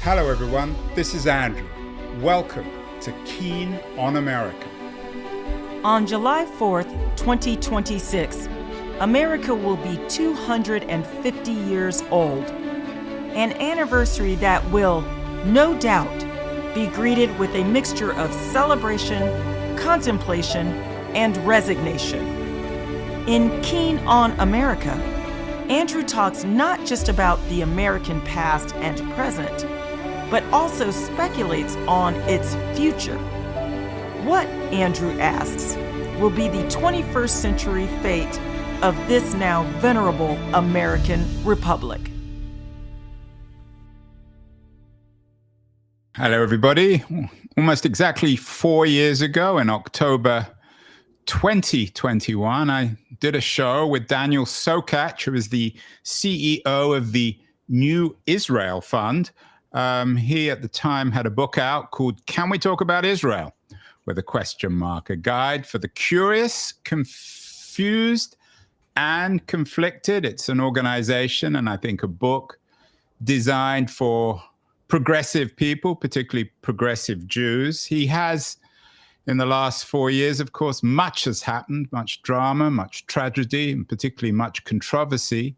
Hello everyone, this is Andrew. Welcome to Keen on America. On July 4th, 2026, America will be 250 years old. An anniversary that will, no doubt, be greeted with a mixture of celebration, contemplation, and resignation. In Keen on America, Andrew talks not just about the American past and present, but also speculates on its future. What, Andrew asks, will be the 21st century fate of this now venerable American republic? Hello everybody. Almost exactly 4 years ago in October 2021, I did a show with Daniel Sokatch, who is the CEO of the New Israel Fund. He at the time had a book out called Can We Talk About Israel? With a question mark, a guide for the curious, confused, and conflicted. It's an organization and I think a book designed for progressive people, particularly progressive Jews. He has, in the last 4 years, of course, much has happened, much drama, much tragedy, and particularly much controversy.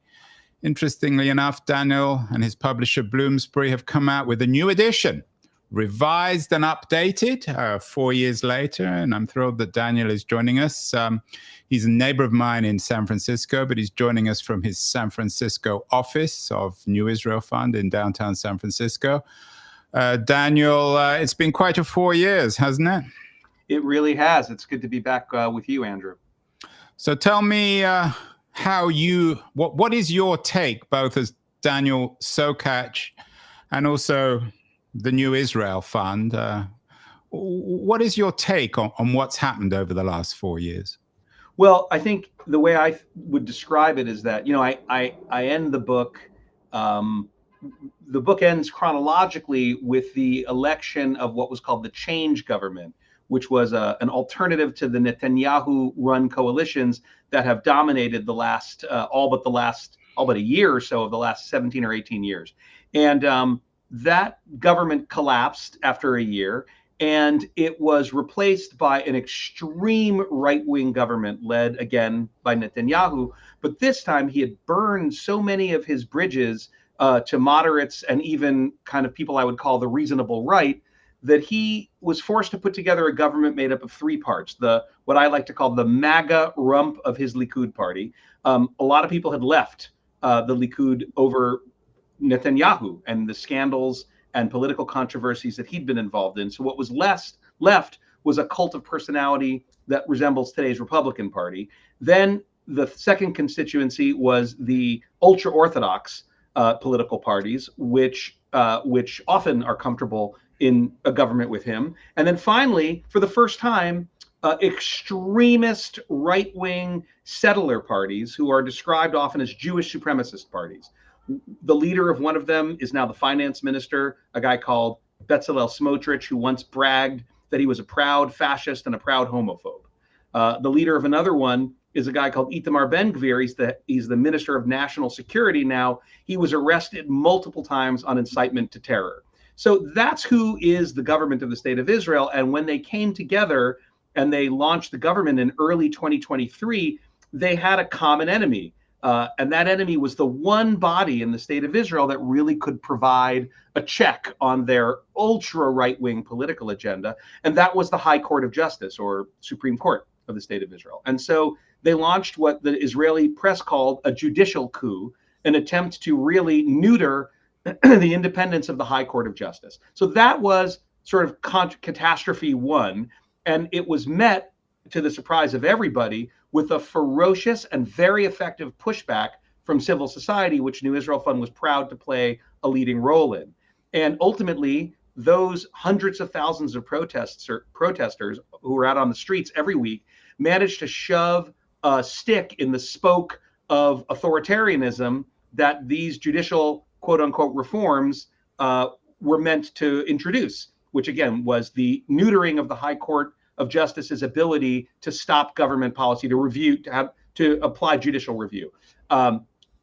Interestingly enough, Daniel and his publisher Bloomsbury have come out with a new edition, revised and updated 4 years later, and I'm thrilled that Daniel is joining us. He's a neighbor of mine in San Francisco, but he's joining us from his San Francisco office of New Israel Fund in downtown San Francisco. Daniel, it's been quite a 4 years, hasn't it? It really has. It's good to be back with you, Andrew. So tell me what is your take, both as Daniel Sokatch and also the New Israel Fund? What is your take on what's happened over the last 4 years? Well, I think the way I would describe it is that, I end the book. The book ends chronologically with the election of what was called the Change Government, which was an alternative to the Netanyahu-run coalitions that have dominated the last, all but a year or so of the last 17 or 18 years. And that government collapsed after a year, and it was replaced by an extreme right-wing government led again by Netanyahu. But this time he had burned so many of his bridges to moderates and even kind of people I would call the reasonable right, that he was forced to put together a government made up of three parts, what I like to call the MAGA rump of his Likud party. A lot of people had left the Likud over Netanyahu and the scandals and political controversies that he'd been involved in. So what was left was a cult of personality that resembles today's Republican Party. Then the second constituency was the ultra-Orthodox political parties, which often are comfortable in a government with him. And then finally, for the first time, extremist right-wing settler parties who are described often as Jewish supremacist parties. The leader of one of them is now the finance minister, a guy called Bezalel Smotrich, who once bragged that he was a proud fascist and a proud homophobe. The leader of another one is a guy called Itamar Ben-Gvir. He's the minister of national security now. He was arrested multiple times on incitement to terror. So that's who is the government of the state of Israel. And when they came together and they launched the government in early 2023, they had a common enemy. And that enemy was the one body in the state of Israel that really could provide a check on their ultra right-wing political agenda. And that was the High Court of Justice, or Supreme Court of the state of Israel. And so they launched what the Israeli press called a judicial coup, an attempt to really neuter the independence of the High Court of Justice. So that was sort of catastrophe one. And it was met, to the surprise of everybody, with a ferocious and very effective pushback from civil society, which New Israel Fund was proud to play a leading role in. And ultimately, those hundreds of thousands of protesters who were out on the streets every week managed to shove a stick in the spoke of authoritarianism that these judicial quote unquote reforms were meant to introduce, which again was the neutering of the High Court of Justice's ability to stop government policy, to review, to apply judicial review.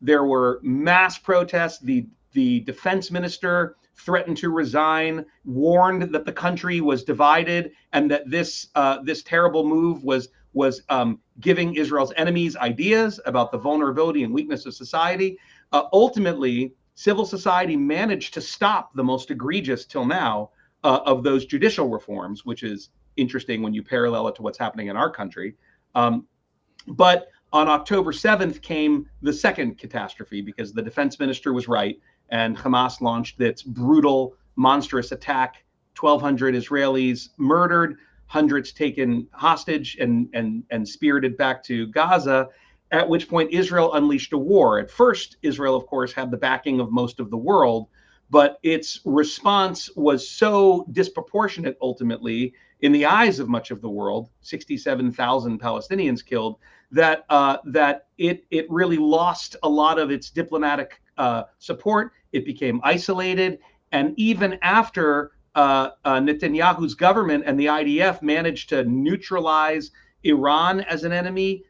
There were mass protests. The defense minister threatened to resign, warned that the country was divided, and that this terrible move was giving Israel's enemies ideas about the vulnerability and weakness of society. Ultimately, civil society managed to stop the most egregious till now of those judicial reforms, which is interesting when you parallel it to what's happening in our country. But on October 7th came the second catastrophe, because the defense minister was right, and Hamas launched its brutal, monstrous attack. 1,200 Israelis murdered, hundreds taken hostage and spirited back to Gaza, at which point Israel unleashed a war. At first, Israel, of course, had the backing of most of the world, but its response was so disproportionate ultimately in the eyes of much of the world, 67,000 Palestinians killed, that it really lost a lot of its diplomatic support. It became isolated, and even after Netanyahu's government and the IDF managed to neutralize Iran as an enemy,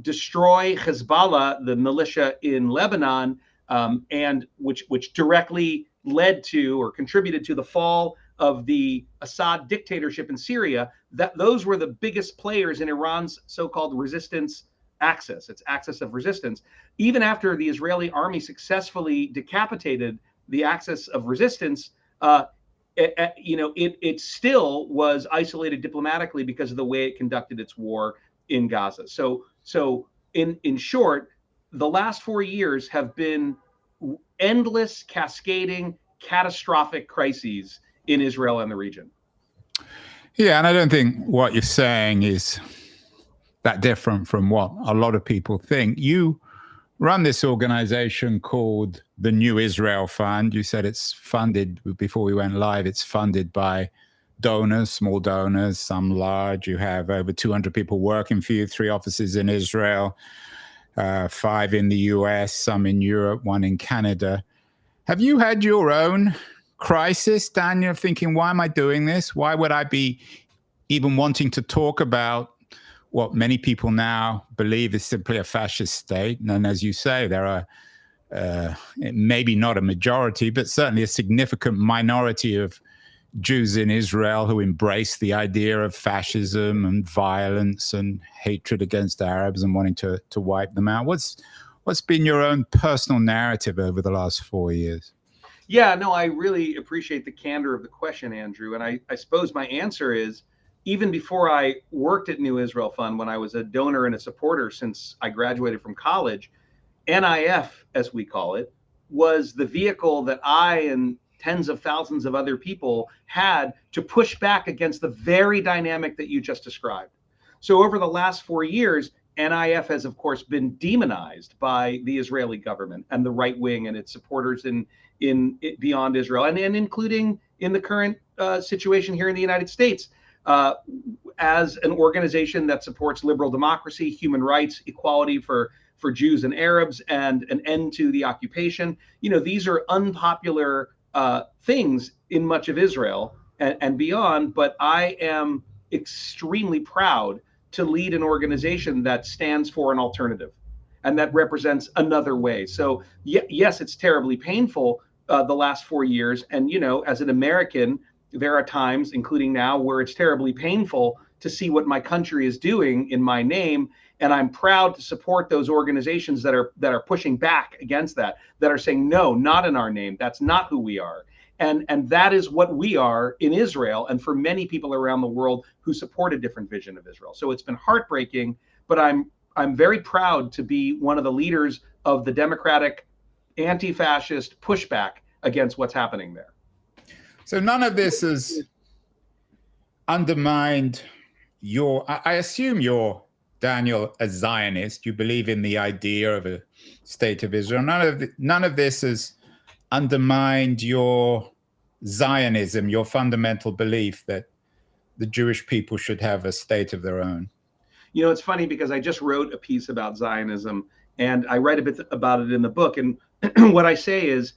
destroy Hezbollah, the militia in Lebanon, and which directly led to or contributed to the fall of the Assad dictatorship in Syria, that those were the biggest players in Iran's so-called resistance axis, its axis of resistance. Even after the Israeli army successfully decapitated the axis of resistance, it still was isolated diplomatically because of the way it conducted its war in Gaza. So in short, the last 4 years have been endless, cascading, catastrophic crises in Israel and the region. Yeah, and I don't think what you're saying is that different from what a lot of people think. You run this organization called the New Israel Fund. You said it's funded, before we went live, it's funded by donors, small donors, some large. You have over 200 people working for you, 3 offices in Israel, 5 in the US, some in Europe, 1 in Canada. Have you had your own crisis, Daniel, thinking, why am I doing this? Why would I be even wanting to talk about what many people now believe is simply a fascist state? And as you say, there are maybe not a majority, but certainly a significant minority of Jews in Israel who embrace the idea of fascism and violence and hatred against Arabs and wanting to wipe them out. What's been your own personal narrative over the last 4 years? Yeah, no, I really appreciate the candor of the question, Andrew. And I suppose my answer is, even before I worked at New Israel Fund, when I was a donor and a supporter since I graduated from college, NIF, as we call it, was the vehicle that I and tens of thousands of other people had to push back against the very dynamic that you just described. So over the last 4 years, NIF has, of course, been demonized by the Israeli government and the right wing and its supporters in beyond Israel, and including in the current situation here in the United States, as an organization that supports liberal democracy, human rights, equality for Jews and Arabs, and an end to the occupation. These are unpopular things in much of Israel and beyond, but I am extremely proud to lead an organization that stands for an alternative and that represents another way. So yes, it's terribly painful the last 4 years. And, as an American, there are times, including now, where it's terribly painful to see what my country is doing in my name. And I'm proud to support those organizations that are pushing back against that are saying, no, not in our name. That's not who we are. And that is what we are in Israel, and for many people around the world who support a different vision of Israel. So it's been heartbreaking, but I'm very proud to be one of the leaders of the democratic, anti-fascist pushback against what's happening there. So none of this has undermined I assume you're, Daniel, a Zionist. You believe in the idea of a state of Israel. None of this has undermined your Zionism, your fundamental belief that the Jewish people should have a state of their own. It's funny because I just wrote a piece about Zionism, and I write a bit about it in the book. And what I say is,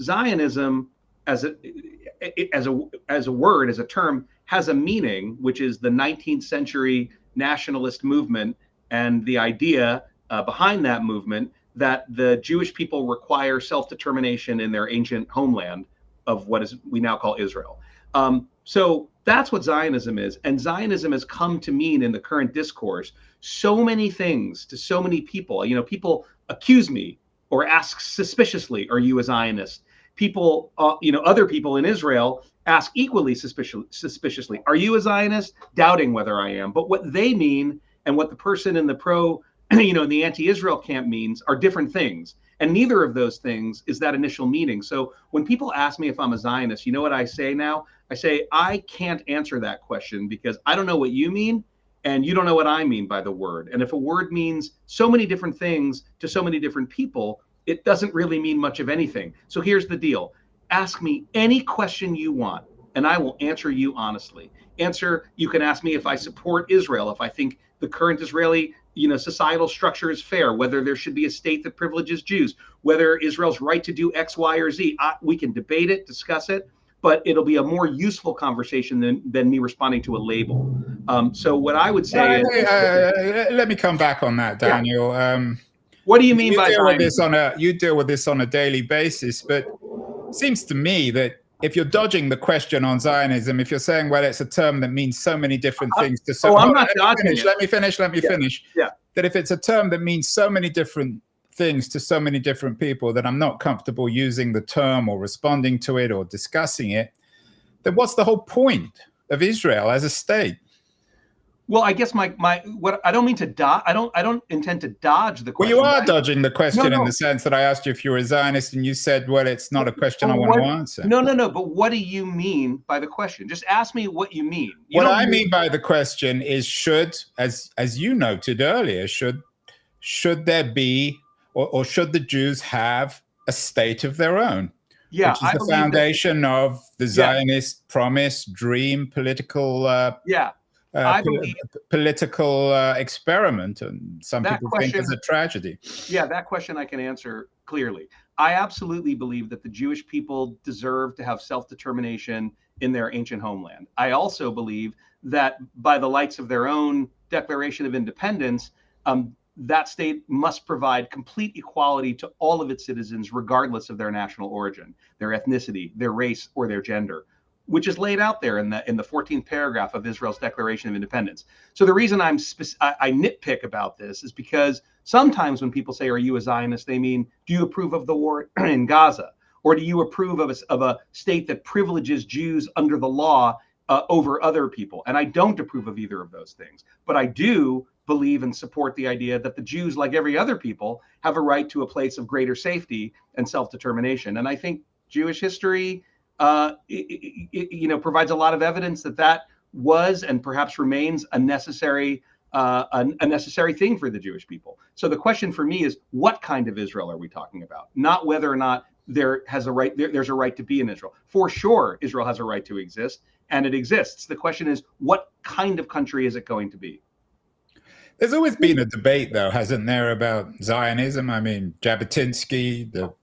Zionism as a word, as a term, has a meaning, which is the 19th century nationalist movement and the idea behind that movement that the Jewish people require self-determination in their ancient homeland of what is we now call Israel. So that's what Zionism is. And Zionism has come to mean in the current discourse so many things to so many people. You know, people accuse me or ask suspiciously, are you a Zionist? People, other people in Israel ask equally suspiciously, are you a Zionist? Doubting whether I am. But what they mean and what the person in the in the anti-Israel camp means are different things. And neither of those things is that initial meaning. So when people ask me if I'm a Zionist, you know what I say now? I say, I can't answer that question because I don't know what you mean, and you don't know what I mean by the word. And if a word means so many different things to so many different people, it doesn't really mean much of anything. So here's the deal. Ask me any question you want, and I will answer you honestly. You can ask me if I support Israel, if I think the current Israeli societal structure is fair, whether there should be a state that privileges Jews, whether Israel's right to do X, Y, or Z. We can debate it, discuss it, but it'll be a more useful conversation than me responding to a label. So what I would say is... let me come back on that, Daniel. Yeah. What do you mean by Zionism? You deal with this on a daily basis, but it seems to me that if you're dodging the question on Zionism, if you're saying, well, it's a term that means so many different things to so... I'm not dodging it. Let me finish. Yeah. That if it's a term that means so many different things to so many different people that I'm not comfortable using the term or responding to it or discussing it, then what's the whole point of Israel as a state? Well, I guess what I don't mean to dodge. I don't intend to dodge the question. Well, you are dodging the question in the sense that I asked you if you're a Zionist, and you said, "Well, it's not a question I want to answer." No. But what do you mean by the question? Just ask me what you mean. What I mean by the question is, as you noted earlier, should there be, or should the Jews have a state of their own? Yeah, which is the foundation of the Zionist promise, dream, political. I believe political experiment, and some people think it's a tragedy. Yeah, that question I can answer clearly. I absolutely believe that the Jewish people deserve to have self-determination in their ancient homeland. I also believe that by the lights of their own Declaration of Independence, that state must provide complete equality to all of its citizens, regardless of their national origin, their ethnicity, their race, or their gender, which is laid out there in the 14th paragraph of Israel's Declaration of Independence. So the reason I nitpick about this is because sometimes when people say, are you a Zionist, they mean, do you approve of the war in Gaza? Or do you approve of a state that privileges Jews under the law over other people? And I don't approve of either of those things. But I do believe and support the idea that the Jews, like every other people, have a right to a place of greater safety and self-determination. And I think Jewish history provides a lot of evidence that was and perhaps remains a necessary thing for the Jewish people. So the question for me is, what kind of Israel are we talking about? Not whether or not there's a right to be in Israel. For sure, Israel has a right to exist, and it exists. The question is, what kind of country is it going to be? There's always been a debate, though, hasn't there, about Zionism? I mean, Jabotinsky, the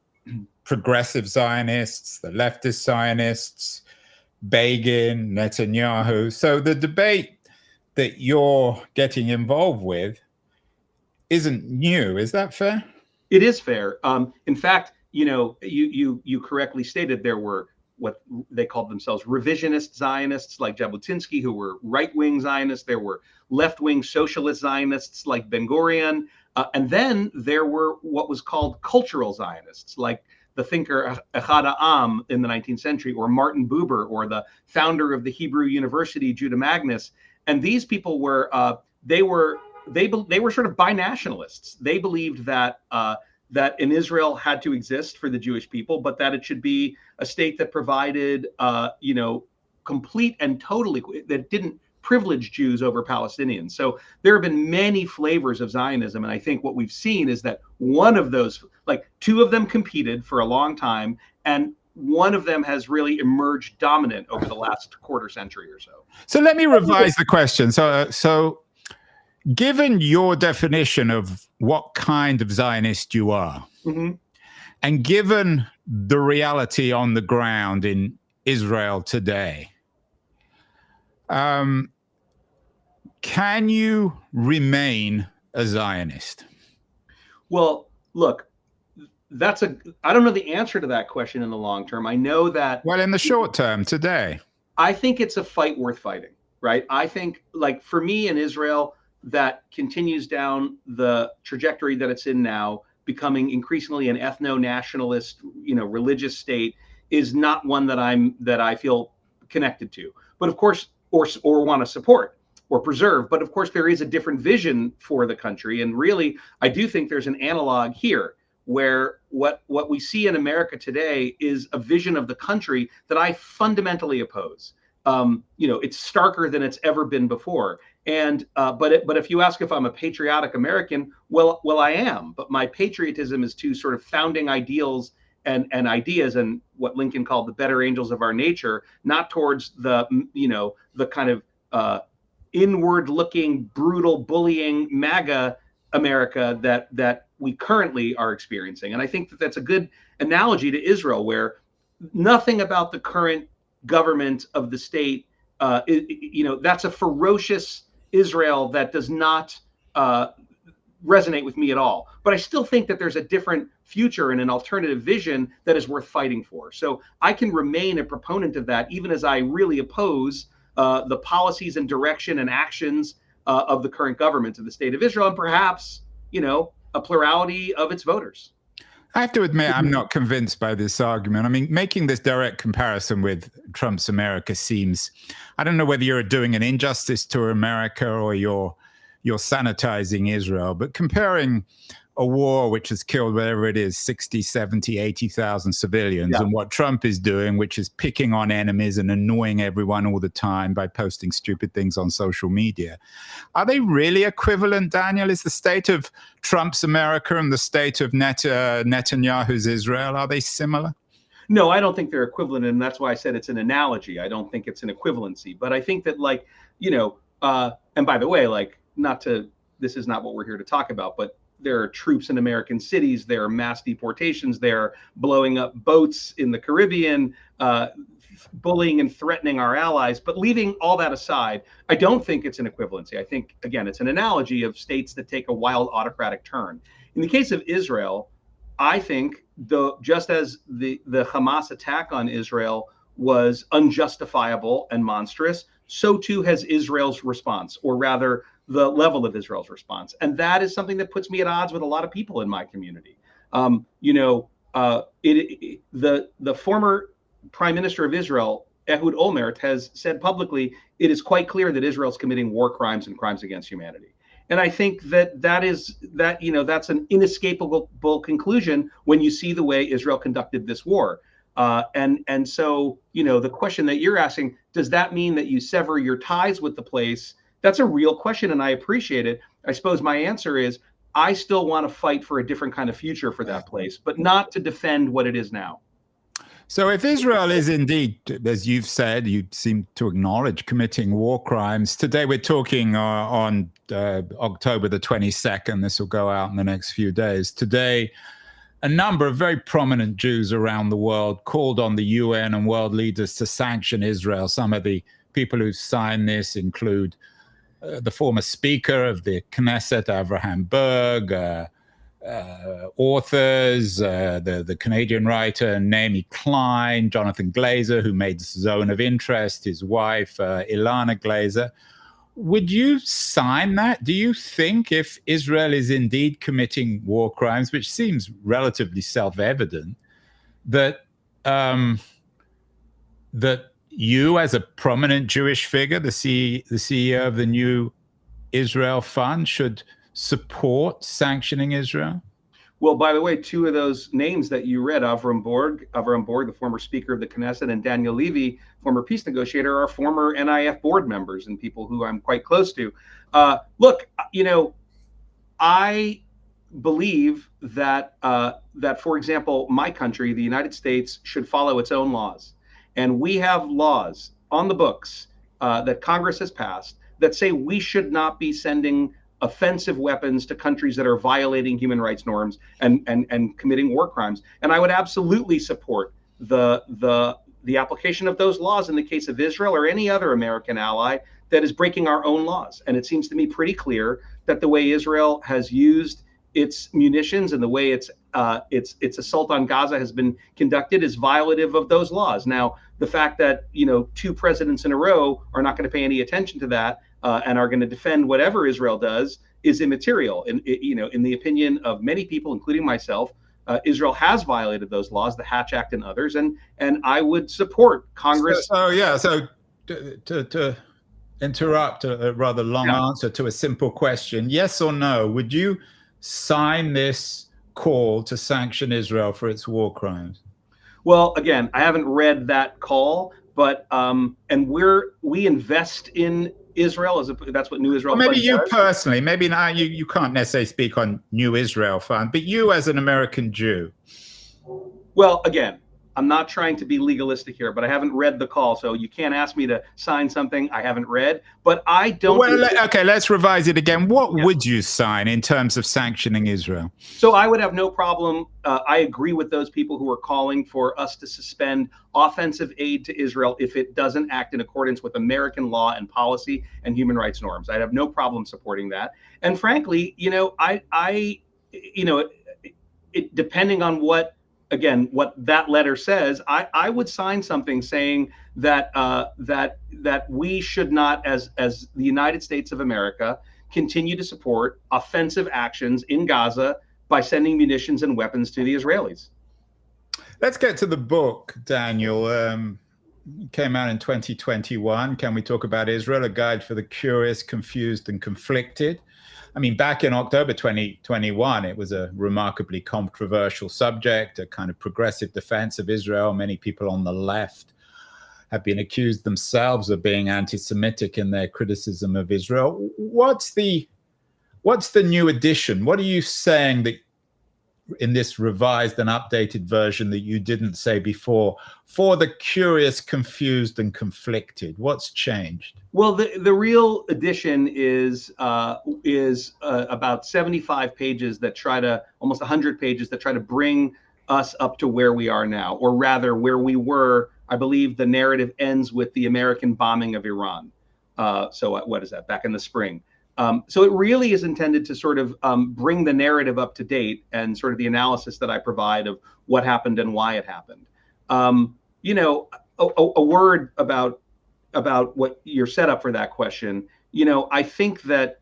progressive Zionists, the leftist Zionists, Begin, Netanyahu. So the debate that you're getting involved with isn't new. Is that fair? It is fair. In fact, you correctly stated there were what they called themselves revisionist Zionists like Jabotinsky, who were right-wing Zionists. There were left-wing socialist Zionists like Ben-Gurion. And then there were what was called cultural Zionists, like the thinker Echad Ha'am in the 19th century, or Martin Buber, or the founder of the Hebrew University, Judah Magnus. And these people were they were sort of binationalists. They believed that that in Israel had to exist for the Jewish people, but that it should be a state that provided complete and totally, that didn't privilege Jews over Palestinians. So there have been many flavors of Zionism. And I think what we've seen is that one of those, like two of them competed for a long time, and one of them has really emerged dominant over the last quarter century or so. So let me revise the question. So given your definition of what kind of Zionist you are, and given the reality on the ground in Israel today, can you remain a Zionist? Well, look, I don't know the answer to that question in the long term. I know that. Well, in the short term, today. I think it's a fight worth fighting, right? I think, like, for me in Israel, that continues down the trajectory that it's in now, becoming increasingly an ethno-nationalist, religious state, is not one that I feel connected to. But of course, or want to support or preserve. But of course, there is a different vision for the country, and really, I do think there's an analog here, where what we see in America today is a vision of the country that I fundamentally oppose. It's starker than it's ever been before. And but if you ask if I'm a patriotic American, well, I am. But my patriotism is to sort of founding ideals and ideas, and what Lincoln called the better angels of our nature, not towards the kind of inward-looking, brutal, bullying MAGA America that we currently are experiencing. And I think that that's a good analogy to Israel, where nothing about the current government of the state, that's a ferocious Israel that does not resonate with me at all. But I still think that there's a different future and an alternative vision that is worth fighting for. So I can remain a proponent of that, even as I really oppose the policies and direction and actions of the current government of the state of Israel, and perhaps, a plurality of its voters. I have to admit, I'm not convinced by this argument. I mean, making this direct comparison with Trump's America seems, I don't know whether you're doing an injustice to America or you're sanitizing Israel, but comparing a war which has killed whatever it is, 60, 70, 80,000 civilians, and what Trump is doing, which is picking on enemies and annoying everyone all the time by posting stupid things on social media. Are they really equivalent, Daniel? Is the state of Trump's America and the state of Netanyahu's Israel, are they similar? No, I don't think they're equivalent, and that's why I said it's an analogy. I don't think it's an equivalency. But I think that, and by the way, this is not what we're here to talk about, but there are troops in American cities. There are mass deportations. They're blowing up boats in the Caribbean, bullying and threatening our allies. But leaving all that aside, I don't think it's an equivalency. I think, again, it's an analogy of states that take a wild autocratic turn. In the case of Israel, I think just as the Hamas attack on Israel was unjustifiable and monstrous, so too has Israel's response, or rather the level of Israel's response. And that is something that puts me at odds with a lot of people in my community. The former Prime Minister of Israel, Ehud Olmert, has said publicly, it is quite clear that Israel is committing war crimes and crimes against humanity. And I think that's an inescapable conclusion when you see the way Israel conducted this war. And so, the question that you're asking, does that mean that you sever your ties with the place? That's a real question, and I appreciate it. I suppose my answer is I still want to fight for a different kind of future for that place, but not to defend what it is now. So if Israel is indeed, as you've said, you seem to acknowledge committing war crimes. Today we're talking on October the 22nd. This will go out in the next few days. Today, a number of very prominent Jews around the world called on the UN and world leaders to sanction Israel. Some of the people who signed this include the former Speaker of the Knesset, Avraham Berg, authors, the Canadian writer Naomi Klein, Jonathan Glazer, who made Zone of Interest, his wife, Ilana Glazer. Would you sign that? Do you think if Israel is indeed committing war crimes, which seems relatively self-evident, that that you, as a prominent Jewish figure, the CEO of the New Israel Fund, should support sanctioning Israel? Well, by the way, two of those names that you read, Avram Borg, the former Speaker of the Knesset, and Daniel Levy, former peace negotiator, are former NIF board members and people who I'm quite close to. Look, I believe that, for example, my country, the United States, should follow its own laws. And we have laws on the books that Congress has passed that say we should not be sending offensive weapons to countries that are violating human rights norms and committing war crimes. And I would absolutely support the application of those laws in the case of Israel or any other American ally that is breaking our own laws. And it seems to me pretty clear that the way Israel has used its munitions and the way its assault on Gaza has been conducted is violative of those laws. Now, the fact that two presidents in a row are not going to pay any attention to that and are going to defend whatever Israel does is immaterial. And in the opinion of many people, including myself, Israel has violated those laws, the Hatch Act and others, and I would support Congress. So to interrupt a rather long answer to a simple question, yes or no, would you sign this call to sanction Israel for its war crimes? Well, again, I haven't read that call, but and we invest in Israel that's what New Israel. Well, maybe you does. Personally, maybe now you can't necessarily speak on New Israel Fund, but you as an American Jew. Well, again, I'm not trying to be legalistic here, but I haven't read the call, so you can't ask me to sign something I haven't read. But I don't. Well, okay, let's revise it again. What would you sign in terms of sanctioning Israel? So I would have no problem. I agree with those people who are calling for us to suspend offensive aid to Israel if it doesn't act in accordance with American law and policy and human rights norms. I'd have no problem supporting that. And frankly, depending on what that letter says, I would sign something saying that that we should not, as the United States of America, continue to support offensive actions in Gaza by sending munitions and weapons to the Israelis. Let's get to the book, Daniel. It came out in 2021. Can We Talk About Israel? A Guide for the Curious, Confused, and Conflicted. I mean, back in October 2021, it was a remarkably controversial subject, a kind of progressive defense of Israel. Many people on the left have been accused themselves of being anti-Semitic in their criticism of Israel. What's the new edition? What are you saying that in this revised and updated version that you didn't say before for the curious, confused, and conflicted? What's changed? Well, the real edition is about 75 pages that try to, almost 100 pages that try to bring us up to where we are now, or rather where we were. I believe the narrative ends with the American bombing of Iran. So what is that? Back in the spring. So it really is intended to sort of bring the narrative up to date and sort of the analysis that I provide of what happened and why it happened. A word about what your setup for that question. I think that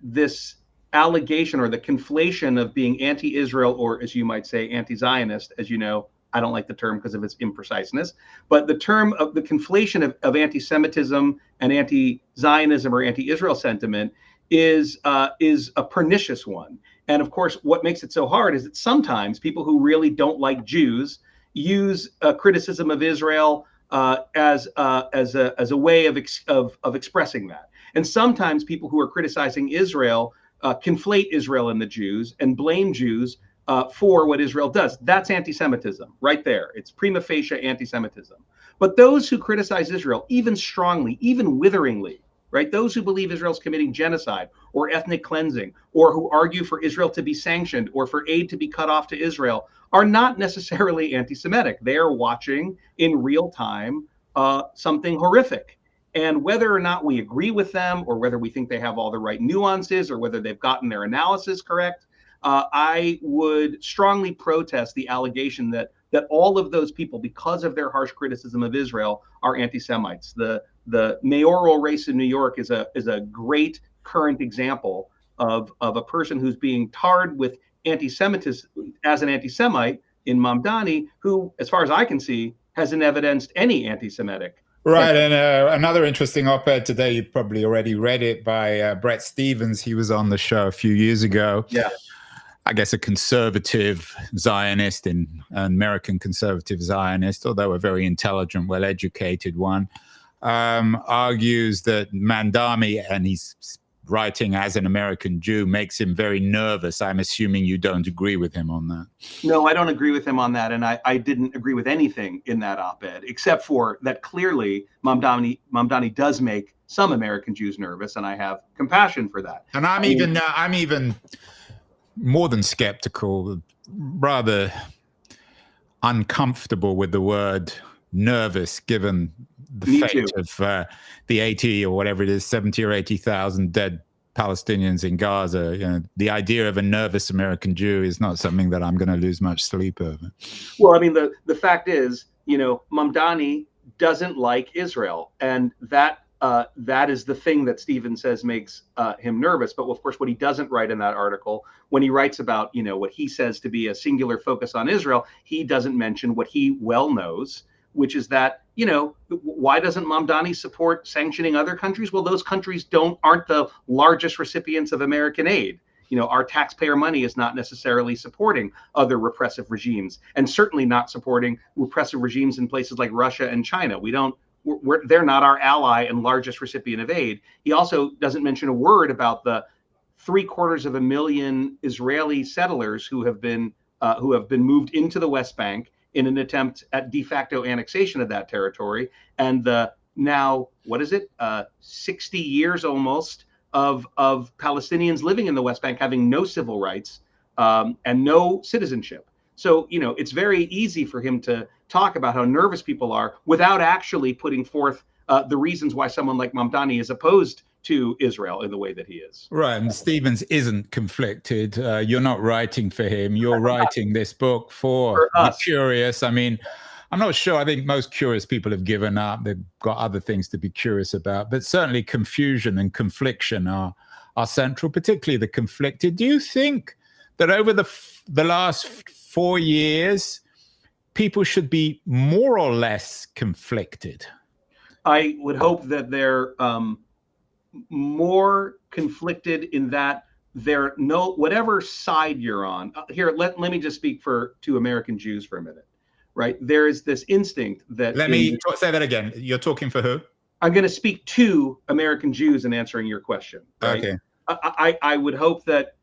this allegation or the conflation of being anti-Israel, or as you might say, anti-Zionist, as you know, I don't like the term because of its impreciseness, but the term of the conflation of anti-Semitism and anti-Zionism or anti-Israel sentiment is a pernicious one. And of course, what makes it so hard is that sometimes people who really don't like Jews use criticism of Israel as a way of expressing that. And sometimes people who are criticizing Israel conflate Israel and the Jews and blame Jews for what Israel does. That's anti-Semitism right there. It's prima facie anti-Semitism. But those who criticize Israel, even strongly, even witheringly, right? Those who believe Israel's committing genocide or ethnic cleansing, or who argue for Israel to be sanctioned or for aid to be cut off to Israel, are not necessarily anti-Semitic. They are watching in real time something horrific. And whether or not we agree with them, or whether we think they have all the right nuances, or whether they've gotten their analysis correct, I would strongly protest the allegation that all of those people, because of their harsh criticism of Israel, are anti-Semites. The mayoral race in New York is a great current example of a person who's being tarred with anti-Semitism as an anti-Semite in Mamdani, who, as far as I can see, hasn't evidenced any anti-Semitic. Right, and another interesting op-ed today, you probably already read it, by Brett Stevens. He was on the show a few years ago. Yeah. I guess a conservative Zionist, an American conservative Zionist, although a very intelligent, well-educated one, argues that Mamdani, and he's writing as an American Jew, makes him very nervous. I'm assuming you don't agree with him on that. No, I don't agree with him on that. And I didn't agree with anything in that op-ed, except for that clearly Mamdani does make some American Jews nervous, and I have compassion for that. And I'm even more than skeptical, rather uncomfortable with the word nervous, given the fate of the 80 or whatever it is, 70 or 80,000 dead Palestinians in Gaza. The idea of a nervous American Jew is not something that I'm going to lose much sleep over. Well, I mean, the fact is, Mamdani doesn't like Israel, and that is the thing that Stephen says makes him nervous. But of course, what he doesn't write in that article, when he writes about what he says to be a singular focus on Israel, he doesn't mention what he well knows, which is that why doesn't Mamdani support sanctioning other countries? Well, those countries aren't the largest recipients of American aid. Our taxpayer money is not necessarily supporting other repressive regimes, and certainly not supporting repressive regimes in places like Russia and China. They're not our ally and largest recipient of aid. He also doesn't mention a word about the 750,000 Israeli settlers who have been moved into the West Bank in an attempt at de facto annexation of that territory, and the now 60 years almost of Palestinians living in the West Bank having no civil rights and no citizenship. So it's very easy for him to talk about how nervous people are without actually putting forth the reasons why someone like Mamdani is opposed to Israel in the way that he is. Right, and Stevens isn't conflicted. You're not writing for him. You're writing this book for the curious. I mean, I'm not sure. I think most curious people have given up. They've got other things to be curious about. But certainly confusion and confliction are central, particularly the conflicted. Do you think that over the last 4 years, people should be more or less conflicted? I would hope that they're more conflicted in that whatever side you're on. Here, let me just speak to American Jews for a minute, right? There is this instinct that say that again. You're talking for who? I'm going to speak to American Jews in answering your question. Right? Okay. I would hope that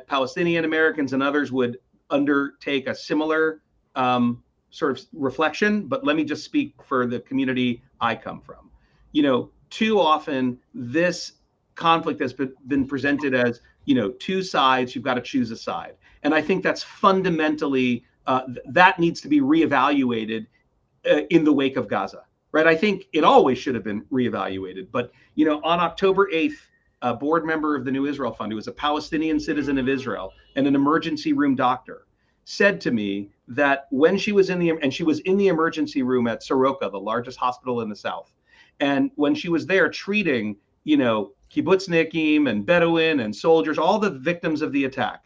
Palestinian Americans and others would undertake a similar sort of reflection, but let me just speak for the community I come from. Too often this conflict has been presented as, two sides, you've got to choose a side. And I think that's fundamentally, that needs to be reevaluated in the wake of Gaza, right? I think it always should have been reevaluated. But, on October 8th, a board member of the New Israel Fund, who was a Palestinian citizen of Israel and an emergency room doctor, said to me that when she was in the emergency room at Soroka, the largest hospital in the South, and when she was there treating, kibbutznikim and Bedouin and soldiers, all the victims of the attack,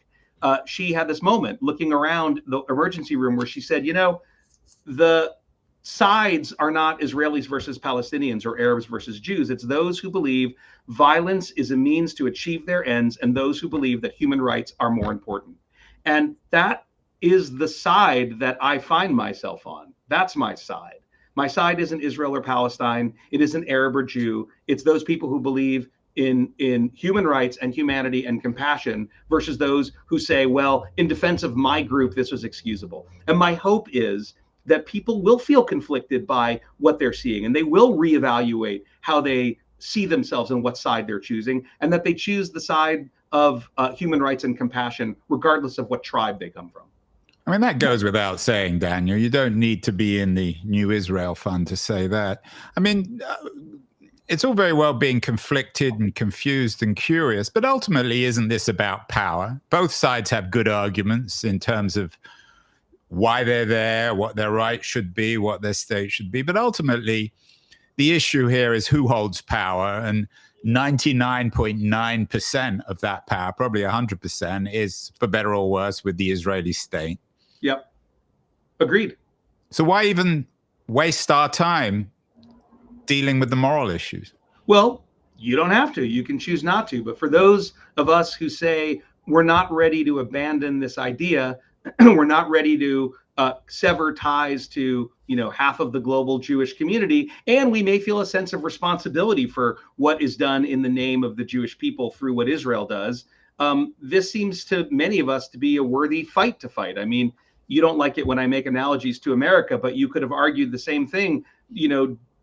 she had this moment looking around the emergency room where she said, the sides are not Israelis versus Palestinians or Arabs versus Jews. It's those who believe violence is a means to achieve their ends and those who believe that human rights are more important. And that is the side that I find myself on. That's my side. My side isn't Israel or Palestine. It isn't Arab or Jew. It's those people who believe in human rights and humanity and compassion versus those who say, well, in defense of my group, this was excusable. And my hope is that people will feel conflicted by what they're seeing, and they will reevaluate how they see themselves and what side they're choosing, and that they choose the side of human rights and compassion, regardless of what tribe they come from. I mean, that goes without saying, Daniel. You don't need to be in the New Israel Fund to say that. I mean, it's all very well being conflicted and confused and curious, but ultimately, isn't this about power? Both sides have good arguments in terms of why they're there, what their rights should be, what their state should be. But ultimately, the issue here is who holds power, and 99.9% of that power, probably 100%, is, for better or worse, with the Israeli state. Yep. Agreed. So why even waste our time dealing with the moral issues? Well, you don't have to. You can choose not to. But for those of us who say we're not ready to abandon this idea, we're not ready to sever ties to half of the global Jewish community, and we may feel a sense of responsibility for what is done in the name of the Jewish people through what Israel does. This seems to many of us to be a worthy fight to fight. I mean, you don't like it when I make analogies to America, but you could have argued the same thing,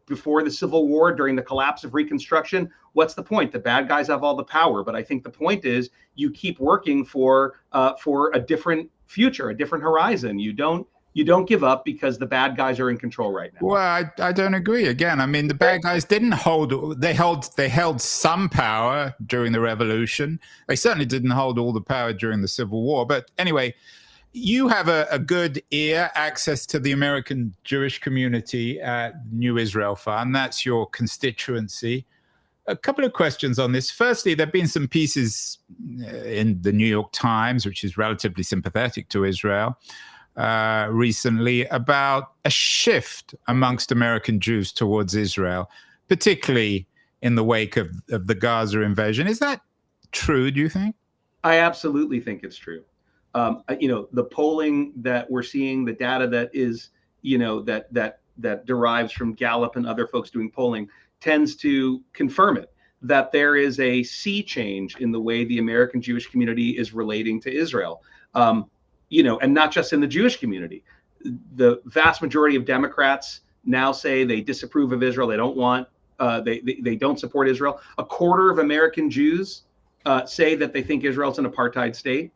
before the Civil War, during the collapse of Reconstruction. What's the point? The bad guys have all the power. But I think the point is you keep working for a different future, a different horizon. You don't You don't give up because the bad guys are in control right now. Well, I don't agree. Again, I mean, the bad guys didn't hold. They held some power during the revolution. They certainly didn't hold all the power during the Civil War. But anyway, you have a good ear, access to the American Jewish community at New Israel Fund. That's your constituency. A couple of questions on this. Firstly, there have been some pieces in the New York Times, which is relatively sympathetic to Israel, recently about a shift amongst American Jews towards Israel, particularly in the wake of the Gaza invasion. Is that true, do you think? I absolutely think it's true. The polling that we're seeing, the data that is, that derives from Gallup and other folks doing polling tends to confirm it, that there is a sea change in the way the American Jewish community is relating to Israel. And not just in the Jewish community. The vast majority of Democrats now say they disapprove of Israel. They don't want, they don't support Israel. A quarter of American Jews say that they think Israel's an apartheid state.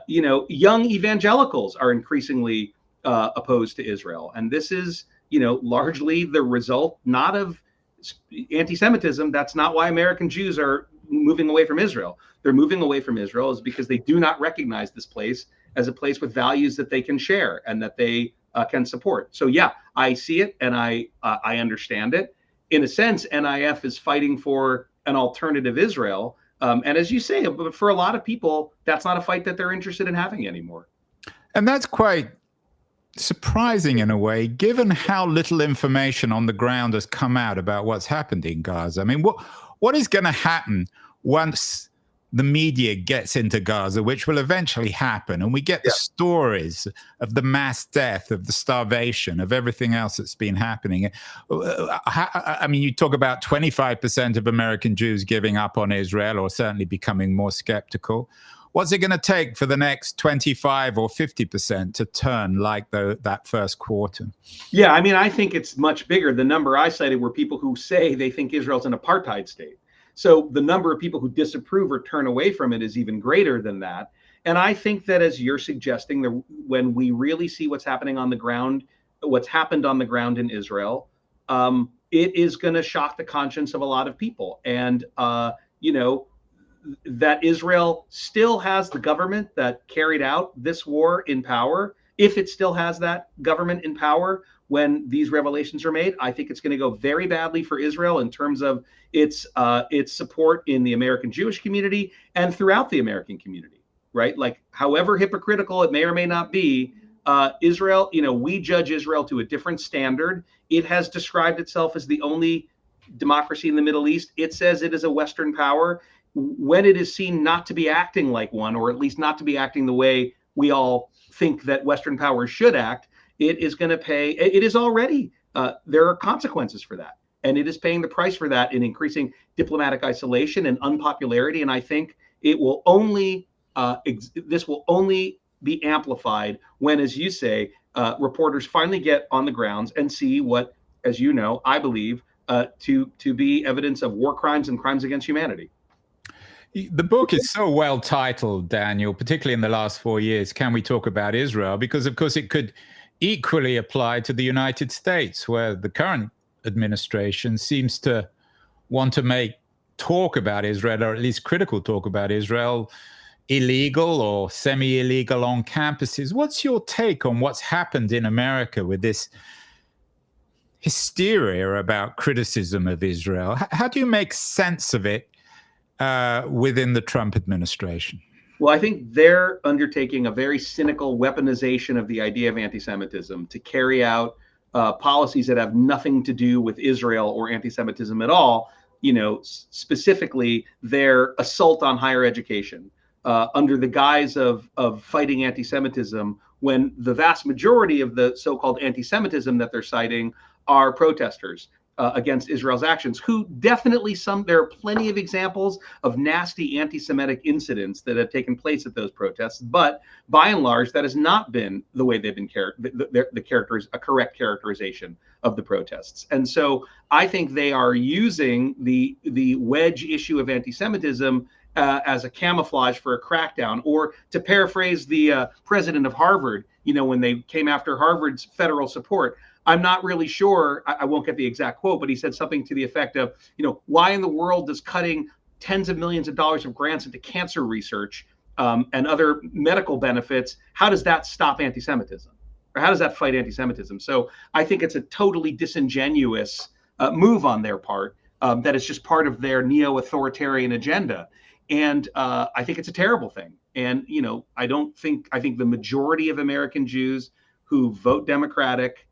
Young evangelicals are increasingly opposed to Israel. And this is, largely the result not of anti-Semitism. That's not why American Jews are moving away from Israel. They're moving away from Israel is because they do not recognize this place as a place with values that they can share and that they can support. So yeah, I see it and I understand it. In a sense, NIF is fighting for an alternative Israel. And as you say, for a lot of people, that's not a fight that they're interested in having anymore. And that's quite surprising in a way, given how little information on the ground has come out about what's happened in Gaza. I mean, what is going to happen once the media gets into Gaza, which will eventually happen, and we get the stories of the mass death, of the starvation, of everything else that's been happening? I mean, you talk about 25% of American Jews giving up on Israel, or certainly becoming more skeptical. What's it going to take for the next 25 or 50% to turn like that first quarter? Yeah, I mean, I think it's much bigger. The number I cited were people who say they think Israel's an apartheid state. So the number of people who disapprove or turn away from it is even greater than that. And I think that, as you're suggesting, when we really see what's happening on the ground, what's happened on the ground in Israel, it is going to shock the conscience of a lot of people. And, that Israel still has the government that carried out this war in power. If it still has that government in power when these revelations are made, I think it's going to go very badly for Israel in terms of its support in the American Jewish community and throughout the American community, right? Like, however hypocritical it may or may not be, Israel, we judge Israel to a different standard. It has described itself as the only democracy in the Middle East. It says it is a Western power. When it is seen not to be acting like one, or at least not to be acting the way we all think that Western powers should act, it is going to pay. It is already, there are consequences for that. And it is paying the price for that in increasing diplomatic isolation and unpopularity. And I think it will only, this will only be amplified when, as you say, reporters finally get on the grounds and see what, as you know, I believe to be evidence of war crimes and crimes against humanity. The book is so well titled, Daniel, particularly in the last 4 years, Can We Talk About Israel? Because, of course, it could equally apply to the United States, where the current administration seems to want to make talk about Israel, or at least critical talk about Israel, illegal or semi-illegal on campuses. What's your take on what's happened in America with this hysteria about criticism of Israel? How do you make sense of it within the Trump administration? Well, I think they're undertaking a very cynical weaponization of the idea of anti-Semitism to carry out policies that have nothing to do with Israel or anti-Semitism at all. Specifically their assault on higher education under the guise of fighting anti-Semitism, when the vast majority of the so-called anti-Semitism that they're citing are protesters against Israel's actions, who definitely there are plenty of examples of nasty anti-Semitic incidents that have taken place at those protests. But by and large, that has not been the way they've been a correct characterization of the protests. And so I think they are using the wedge issue of anti-Semitism as a camouflage for a crackdown. Or to paraphrase the president of Harvard, when they came after Harvard's federal support, I'm not really sure, I won't get the exact quote, but he said something to the effect of, why in the world does cutting tens of millions of dollars of grants into cancer research and other medical benefits, how does that stop anti-Semitism? Or how does that fight anti-Semitism? So I think it's a totally disingenuous move on their part, that is just part of their neo-authoritarian agenda. And I think it's a terrible thing. And, I think the majority of American Jews who vote Democratic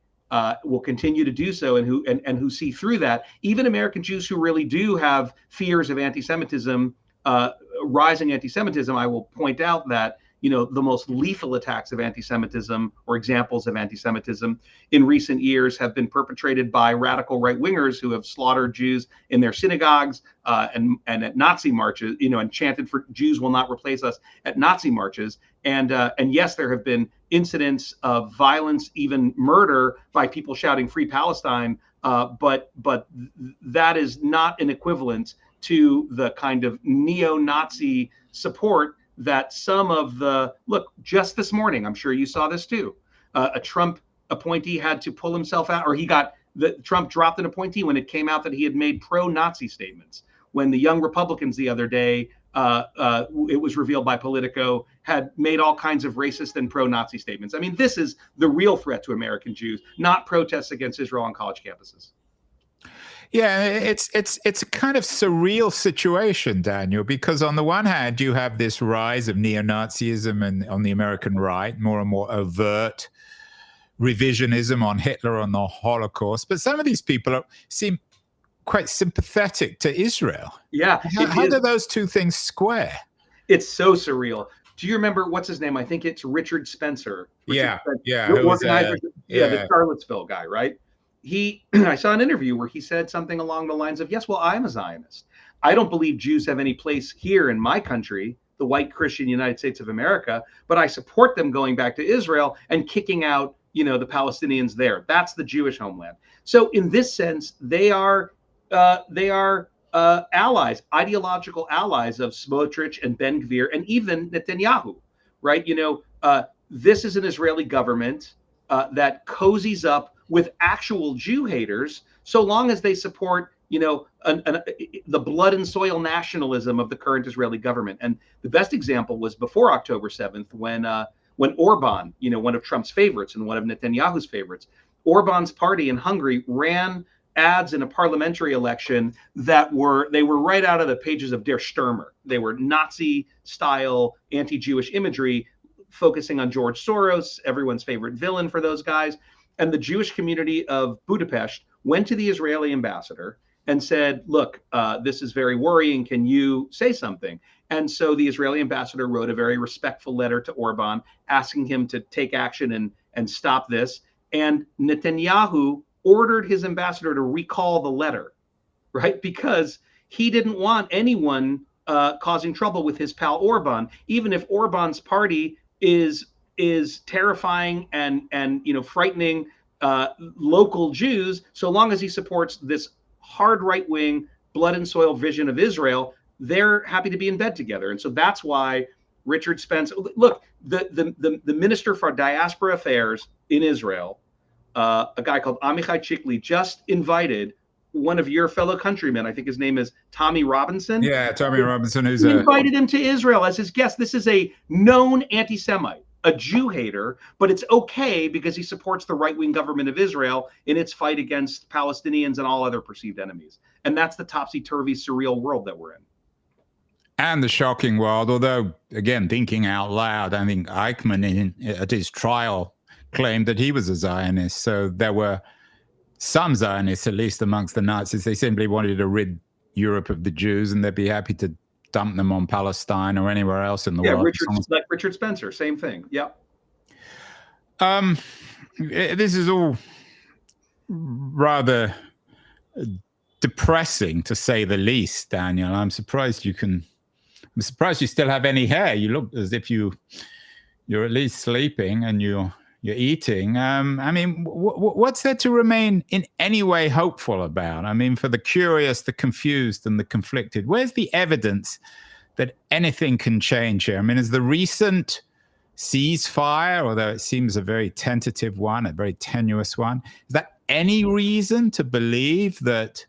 will continue to do so, and who see through that. Even American Jews who really do have fears of anti-Semitism, rising anti-Semitism, I will point out that the most lethal attacks of anti-Semitism, or examples of anti-Semitism in recent years, have been perpetrated by radical right-wingers who have slaughtered Jews in their synagogues and at Nazi marches, and chanted for "Jews will not replace us" at Nazi marches. And yes, there have been incidents of violence, even murder, by people shouting "Free Palestine," but that is not an equivalent to the kind of neo-Nazi support that some of look, just this morning, I'm sure you saw this too, a Trump appointee had to pull himself out, or Trump dropped an appointee when it came out that he had made pro-Nazi statements. When the Young Republicans the other day, it was revealed by Politico, had made all kinds of racist and pro-Nazi statements. I mean, this is the real threat to American Jews, not protests against Israel on college campuses. Yeah, it's a kind of surreal situation, Daniel, because on the one hand, you have this rise of neo-Nazism and on the American right, more and more overt revisionism on Hitler and the Holocaust. But some of these people seem quite sympathetic to Israel. Yeah. How do those two things square? It's so surreal. Do you remember, what's his name? I think it's Richard Spencer. Yeah. The organizer, the Charlottesville guy, right? I saw an interview where he said something along the lines of, yes, well, I'm a Zionist. I don't believe Jews have any place here in my country, the white Christian United States of America, but I support them going back to Israel and kicking out, the Palestinians there. That's the Jewish homeland. So in this sense, they are allies, ideological allies of Smotrich and Ben Gvir and even Netanyahu, right? This is an Israeli government that cozies up with actual Jew haters, so long as they support, the blood and soil nationalism of the current Israeli government. And the best example was before October 7th, when Orban, one of Trump's favorites and one of Netanyahu's favorites, Orban's party in Hungary ran ads in a parliamentary election that were right out of the pages of Der Stürmer. They were Nazi-style anti-Jewish imagery, focusing on George Soros, everyone's favorite villain for those guys. And the Jewish community of Budapest went to the Israeli ambassador and said, look, this is very worrying. Can you say something? And so the Israeli ambassador wrote a very respectful letter to Orban, asking him to take action and stop this. And Netanyahu ordered his ambassador to recall the letter, right? Because he didn't want anyone causing trouble with his pal Orban, even if Orban's party is terrifying and frightening local Jews. So long as he supports this hard right-wing blood and soil vision of Israel, they're happy to be in bed together. And so that's why Richard Spence, look, the Minister for Diaspora Affairs in Israel, a guy called Amichai Chikli, just invited one of your fellow countrymen, I think his name is Tommy Robinson. Yeah, Tommy Robinson, he invited him to Israel as his guest. This is a known anti-Semite, a Jew hater, but it's okay because he supports the right-wing government of Israel in its fight against Palestinians and all other perceived enemies. And that's the topsy-turvy, surreal world that we're in. And the shocking world, although, again, thinking out loud, I think Eichmann at his trial claimed that he was a Zionist. So there were some Zionists, at least amongst the Nazis. They simply wanted to rid Europe of the Jews, and they'd be happy to dump them on Palestine or anywhere else in the world. Like Richard Spencer, same thing. Yep. This is all rather depressing, to say the least, Daniel. I'm surprised you still have any hair. You look as if you're at least sleeping and you're eating. I mean, what's there to remain in any way hopeful about? I mean, for the curious, the confused, and the conflicted, where's the evidence that anything can change here? I mean, is the recent ceasefire, although it seems a very tentative one, a very tenuous one, is that any reason to believe that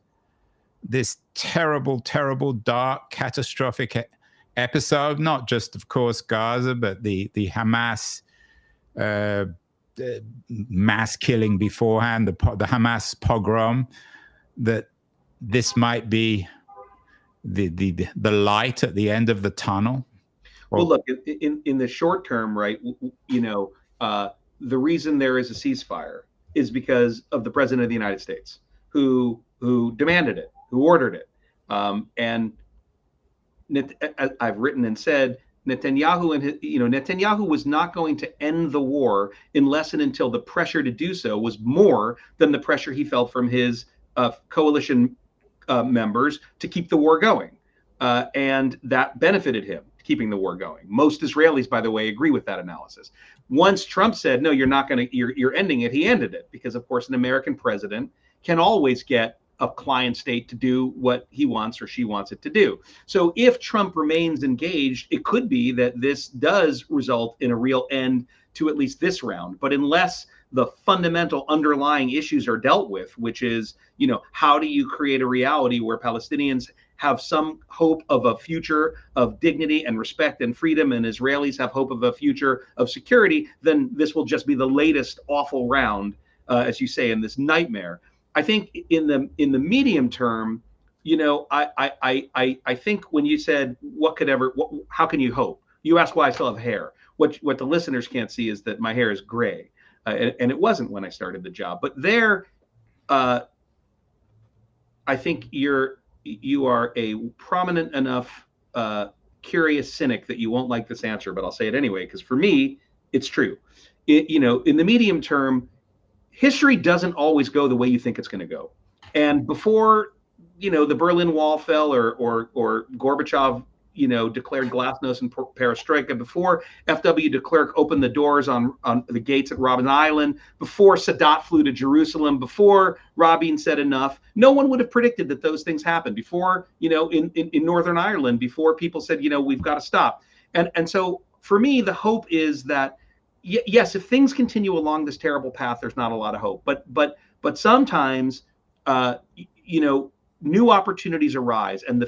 this terrible, terrible, dark, catastrophic episode, not just, of course, Gaza, but the Hamas mass killing beforehand, the Hamas pogrom, that this might be the light at the end of the tunnel? Well, look, in the short term, right, the reason there is a ceasefire is because of the president of the United States, who demanded it, who ordered it. And I've written and said, Netanyahu was not going to end the war unless and until the pressure to do so was more than the pressure he felt from his coalition members to keep the war going. And that benefited him, keeping the war going. Most Israelis, by the way, agree with that analysis. Once Trump said, no, you're not going to, you're ending it, he ended it, because of course an American president can always get a client state to do what he wants or she wants it to do. So if Trump remains engaged, it could be that this does result in a real end to at least this round. But unless the fundamental underlying issues are dealt with, which is, how do you create a reality where Palestinians have some hope of a future of dignity and respect and freedom, and Israelis have hope of a future of security, then this will just be the latest awful round, as you say, in this nightmare. I think in the medium term, I think when you said how can you hope? You asked why I still have hair. What the listeners can't see is that my hair is gray, and it wasn't when I started the job. But there, I think you are a prominent enough curious cynic that you won't like this answer, but I'll say it anyway, because for me, it's true. In the medium term, history doesn't always go the way you think it's going to go. And before, the Berlin Wall fell or Gorbachev, declared glasnost and perestroika, before F.W. de Klerk opened the doors on the gates at Robben Island, before Sadat flew to Jerusalem, before Rabin said enough, no one would have predicted that those things happened. Before, in Northern Ireland, before people said, we've got to stop. And so for me, the hope is that, yes, if things continue along this terrible path, there's not a lot of hope. But sometimes, new opportunities arise, and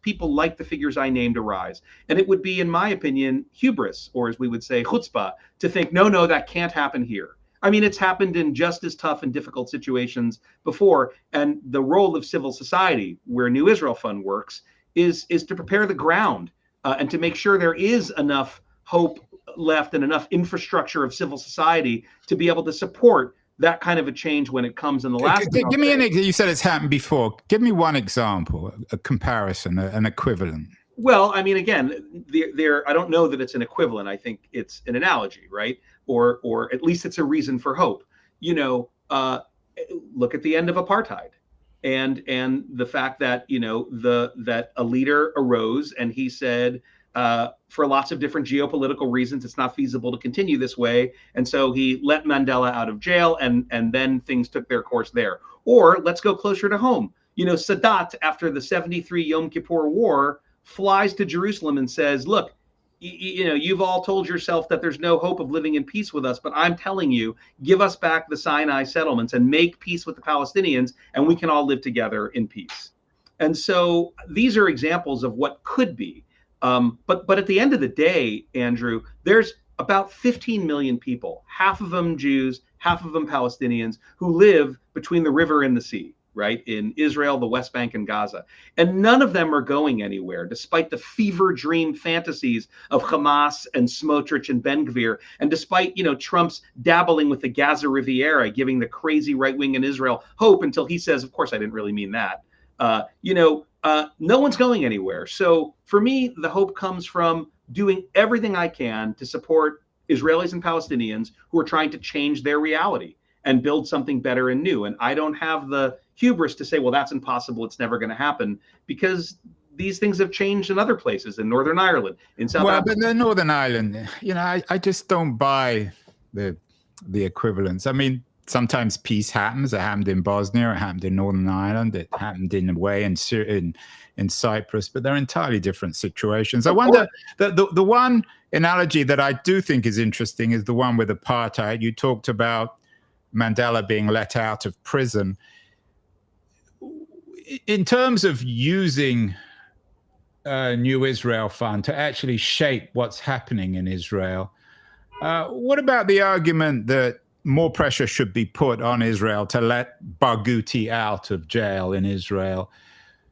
people like the figures I named arise. And it would be, in my opinion, hubris, or as we would say, chutzpah, to think, no, that can't happen here. I mean, it's happened in just as tough and difficult situations before. And the role of civil society, where New Israel Fund works, is to prepare the ground and to make sure there is enough hope left and enough infrastructure of civil society to be able to support that kind of a change when it comes in the last. Give me you said it's happened before. Give me one example, a comparison, an equivalent. Well, I mean, again, I don't know that it's an equivalent. I think it's an analogy, right? Or at least it's a reason for hope. Look at the end of apartheid, and the fact that that a leader arose and he said, for lots of different geopolitical reasons, it's not feasible to continue this way. And so he let Mandela out of jail, and then things took their course there. Or let's go closer to home. Sadat, after the 73 Yom Kippur War, flies to Jerusalem and says, look, you've all told yourself that there's no hope of living in peace with us, but I'm telling you, give us back the Sinai settlements and make peace with the Palestinians, and we can all live together in peace. And so these are examples of what could be. But at the end of the day, Andrew, there's about 15 million people, half of them Jews, half of them Palestinians, who live between the river and the sea, right? In Israel, the West Bank, and Gaza. And none of them are going anywhere, despite the fever dream fantasies of Hamas and Smotrich and Ben Gvir. And despite, Trump's dabbling with the Gaza Riviera, giving the crazy right wing in Israel hope until he says, of course, I didn't really mean that. No one's going anywhere. So for me, the hope comes from doing everything I can to support Israelis and Palestinians who are trying to change their reality and build something better and new. And I don't have the hubris to say, well, that's impossible, it's never going to happen, because these things have changed in other places, in Northern Ireland, in South Africa. But in Northern Ireland, I just don't buy the equivalence. I mean, sometimes peace happens. It happened in Bosnia. It happened in Northern Ireland. It happened in a way in Cyprus. But they're entirely different situations. I wonder, the one analogy that I do think is interesting is the one with apartheid. You talked about Mandela being let out of prison. In terms of using New Israel Fund to actually shape what's happening in Israel, what about the argument that more pressure should be put on Israel to let Barghouti out of jail in Israel,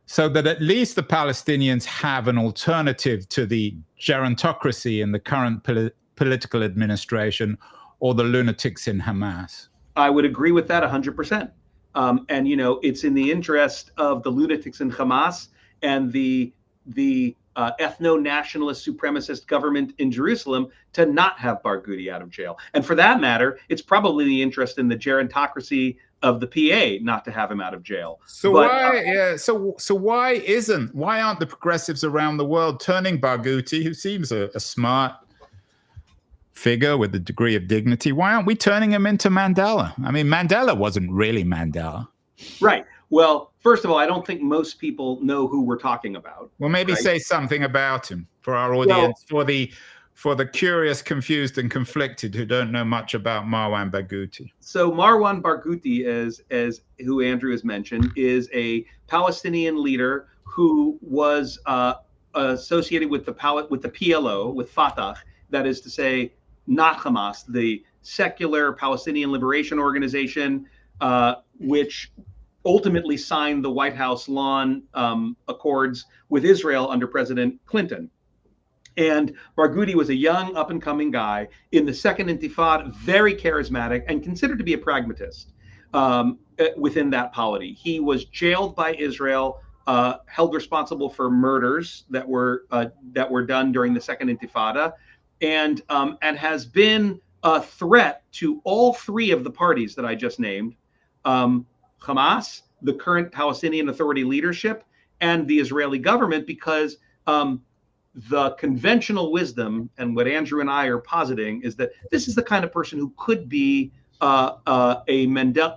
so that at least the Palestinians have an alternative to the gerontocracy in the current political administration or the lunatics in Hamas? I would agree with that 100%. And, you know, it's in the interest of the lunatics in Hamas and the ethno-nationalist supremacist government in Jerusalem to not have Barghouti out of jail. And for that matter, it's probably the interest in the gerontocracy of the PA not to have him out of jail. So why aren't the progressives around the world turning Barghouti, who seems a smart figure with a degree of dignity, why aren't we turning him into Mandela? I mean, Mandela wasn't really Mandela. Right. Well, first of all, I don't think most people know who we're talking about. Well, maybe say something about him for our audience, for the curious, confused, and conflicted who don't know much about Marwan Barghouti. So Marwan Barghouti, as who Andrew has mentioned, is a Palestinian leader who was associated with the PLO, with Fatah, that is to say, not Hamas, the secular Palestinian Liberation Organization, which ultimately signed the White House lawn accords with Israel under President Clinton. And Barghouti was a young, up-and-coming guy in the Second Intifada, very charismatic and considered to be a pragmatist within that polity. He was jailed by Israel, held responsible for murders that were done during the Second Intifada, and has been a threat to all three of the parties that I just named. Hamas, the current Palestinian Authority leadership, and the Israeli government, because the conventional wisdom and what Andrew and I are positing is that this is the kind of person who could be a Mandela,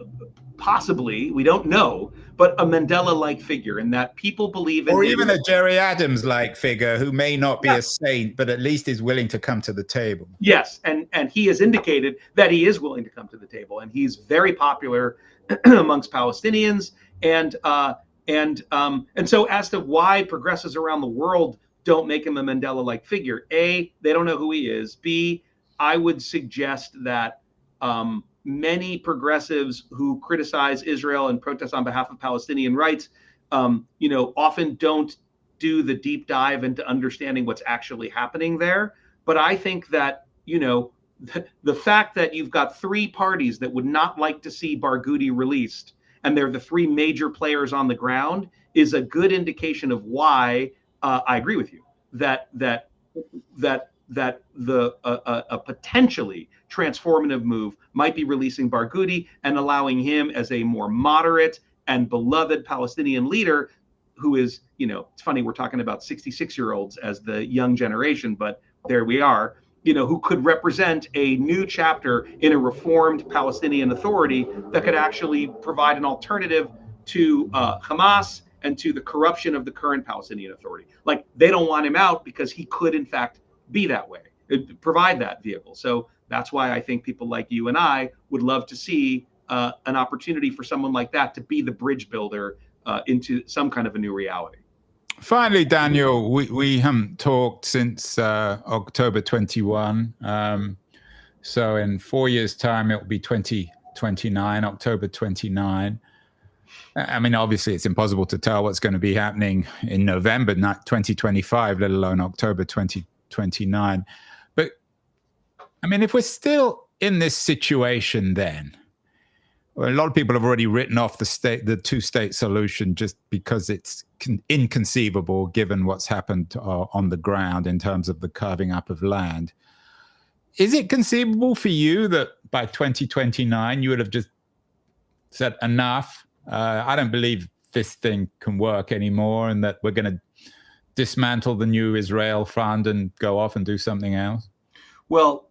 possibly, we don't know, but a Mandela-like figure, in that people believe in, or even a Jerry Adams-like figure who may not be a saint, but at least is willing to come to the table. Yes, and he has indicated that he is willing to come to the table, and he's very popular amongst Palestinians, and so as to why progressives around the world don't make him a Mandela-like figure, A, they don't know who he is. B, I would suggest that many progressives who criticize Israel and protest on behalf of Palestinian rights, often don't do the deep dive into understanding what's actually happening there. But I think that, the fact that you've got three parties that would not like to see Barghouti released, and they're the three major players on the ground, is a good indication of why I agree with you that a potentially transformative move might be releasing Barghouti and allowing him, as a more moderate and beloved Palestinian leader, who is, it's funny, we're talking about 66-year-olds as the young generation, but there we are, who could represent a new chapter in a reformed Palestinian Authority that could actually provide an alternative to Hamas and to the corruption of the current Palestinian Authority. Like, they don't want him out because he could, in fact, be that way, provide that vehicle. So that's why I think people like you and I would love to see an opportunity for someone like that to be the bridge builder into some kind of a new reality. Finally, Daniel, we haven't talked since October 21. So in 4 years' time, it will be 2029, October 29. I mean, obviously, it's impossible to tell what's going to be happening in November, not 2025, let alone October 2029. But, I mean, if we're still in this situation then, well, a lot of people have already written off the two-state solution just because it's inconceivable given what's happened on the ground in terms of the carving up of land. Is it conceivable for you that by 2029 you would have just said enough? I don't believe this thing can work anymore, and that we're going to dismantle the New Israel Fund and go off and do something else? Well,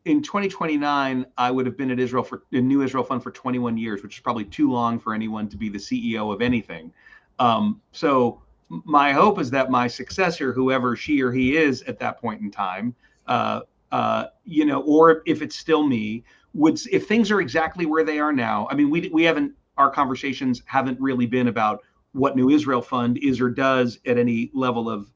in 2029, I would have been at Israel for the New Israel Fund for 21 years, which is probably too long for anyone to be the CEO of anything. So my hope is that my successor, whoever she or he is at that point in time, or if it's still me, if things are exactly where they are now. I mean, we haven't, our conversations haven't really been about what New Israel Fund is or does at any level of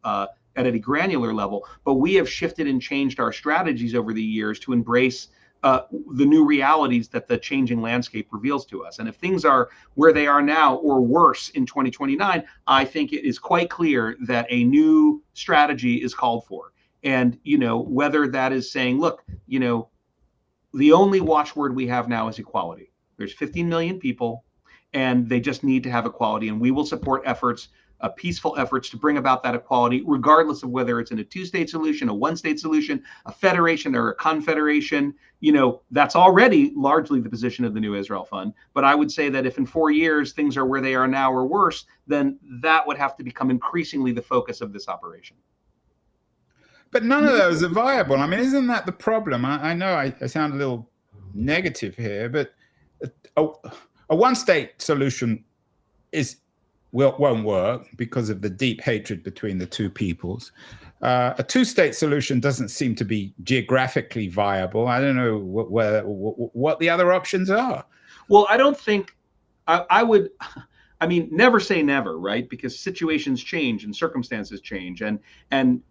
at any granular level, but we have shifted and changed our strategies over the years to embrace the new realities that the changing landscape reveals to us. And if things are where they are now or worse in 2029, I think it is quite clear that a new strategy is called for. And, whether that is saying, look, the only watchword we have now is equality. There's 15 million people, and they just need to have equality. And we will support efforts, peaceful efforts to bring about that equality, regardless of whether it's in a two-state solution, a one-state solution, a federation, or a confederation. That's already largely the position of the New Israel Fund. But I would say that if in 4 years things are where they are now or worse, then that would have to become increasingly the focus of this operation. But none of those are viable. I mean, isn't that the problem? I know I sound a little negative here, but a one-state solution won't work because of the deep hatred between the two peoples. A two-state solution doesn't seem to be geographically viable. I don't know what the other options are. Well, I don't think I would. I mean, never say never, right? Because situations change and circumstances change, and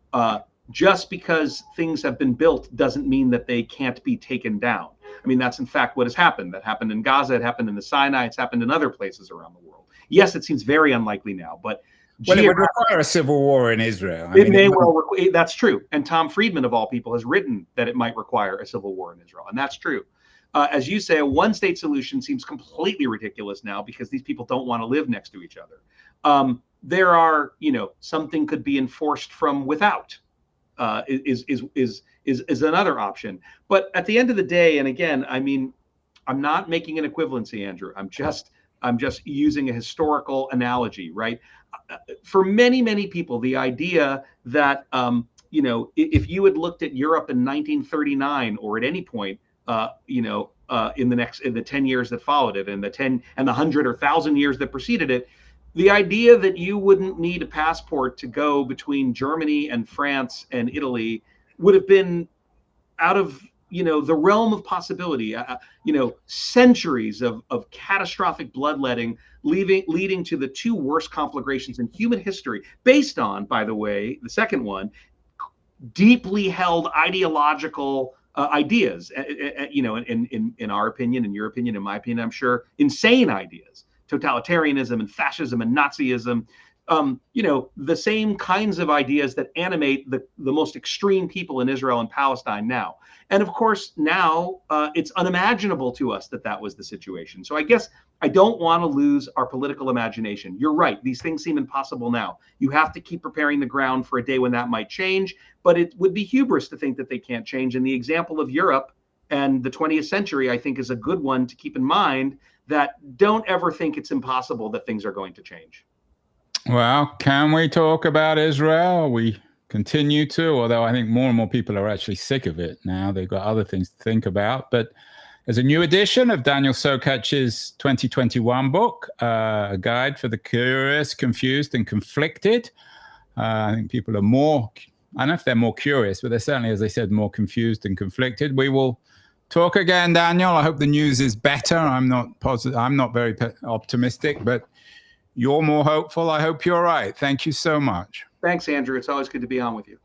just because things have been built doesn't mean that they can't be taken down. I mean, that's in fact what has happened. That happened in Gaza. It happened in the Sinai. It's happened in other places around the world. Yes, it seems very unlikely now, but it would require a civil war in Israel. That's true. And Tom Friedman, of all people, has written that it might require a civil war in Israel, and that's true. As you say, a one-state solution seems completely ridiculous now because these people don't want to live next to each other. There are, something could be enforced from without. Is another option. But at the end of the day, and again, I mean, I'm not making an equivalency, Andrew. I'm just using a historical analogy, right? For many, many people, the idea that if you had looked at Europe in 1939 or at any point, in the 10 years that followed it, and the 10 and the 100 or 1,000 years that preceded it, the idea that you wouldn't need a passport to go between Germany and France and Italy would have been out of the realm of possibility. Centuries of catastrophic bloodletting leading to the two worst conflagrations in human history, based on, by the way, the second one, deeply held ideological ideas. In our opinion, in your opinion, in my opinion, I'm sure, insane ideas. Totalitarianism and fascism and Nazism, the same kinds of ideas that animate the most extreme people in Israel and Palestine now. And of course, now it's unimaginable to us that was the situation. So I guess I don't want to lose our political imagination. You're right. These things seem impossible now. You have to keep preparing the ground for a day when that might change, but it would be hubris to think that they can't change. And the example of Europe and the 20th century, I think, is a good one to keep in mind, that don't ever think it's impossible that things are going to change. Well, can we talk about Israel? We continue to, although I think more and more people are actually sick of it now. They've got other things to think about. But there's a new edition of Daniel Sokatch's 2021 book, a guide for the curious, confused, and conflicted. I think people are more, I don't know if they're more curious, but they're certainly, as I said, more confused and conflicted. We will talk again, Daniel. I hope the news is better. I'm not positive. I'm not very optimistic, but you're more hopeful. I hope you're right. Thank you so much. Thanks, Andrew. It's always good to be on with you.